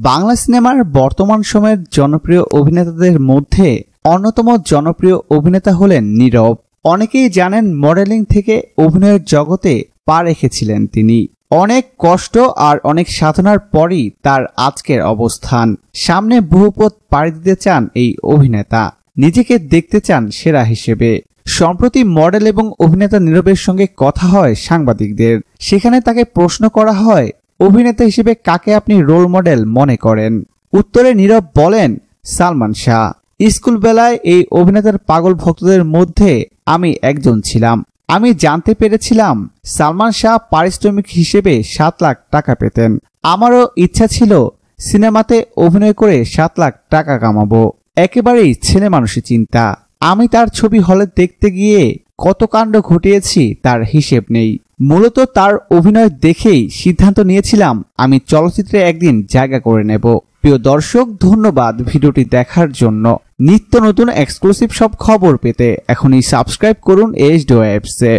বাংলা সিনেমার বর্তমান সময়ের জনপ্রিয় অভিনেতাদের মধ্যে অন্যতম জনপ্রিয় অভিনেতা হলেন নীরব। অনেকেই জানেন মডেলিং থেকে অভিনয়ের জগতে পা রেখেছিলেন তিনি। অনেক কষ্ট আর অনেক সাধনার পরই তার আজকের অবস্থান। সামনে বহু পথ পাড়ি দিতে চান এই অভিনেতা, নিজেকে দেখতে চান সেরা হিসেবে। সম্প্রতি মডেল এবং অভিনেতা নীরবের সঙ্গে কথা হয় সাংবাদিকদের। সেখানে তাকে প্রশ্ন করা হয়, অভিনেতা হিসেবে কাকে আপনি রোল মডেল মনে করেন? উত্তরে নীরব বলেন, সালমান শাহ। স্কুল বেলায় এই অভিনেতার পাগল ভক্তদের মধ্যে আমি একজন ছিলাম। আমি জানতে পেরেছিলাম সালমান শাহ পারিশ্রমিক হিসেবে 7 লাখ টাকা পেতেন। আমারও ইচ্ছা ছিল সিনেমাতে অভিনয় করে 7 লাখ টাকা কামাবো। একেবারেই ছেলে মানুষই চিন্তা। আমি তার ছবি হলে দেখতে গিয়ে কত কাণ্ড ঘটিয়েছি তার হিসেব নেই। মূলত তার অভিনয় দেখেই সিদ্ধান্ত নিয়েছিলাম আমি চলচ্চিত্রে একদিন জায়গা করে নেব। প্রিয় দর্শক, ধন্যবাদ ভিডিওটি দেখার জন্য। নিত্য নতুন এক্সক্লুসিভ সব খবর পেতে এখনই সাবস্ক্রাইব করুন এইচডি ওয়েবসে।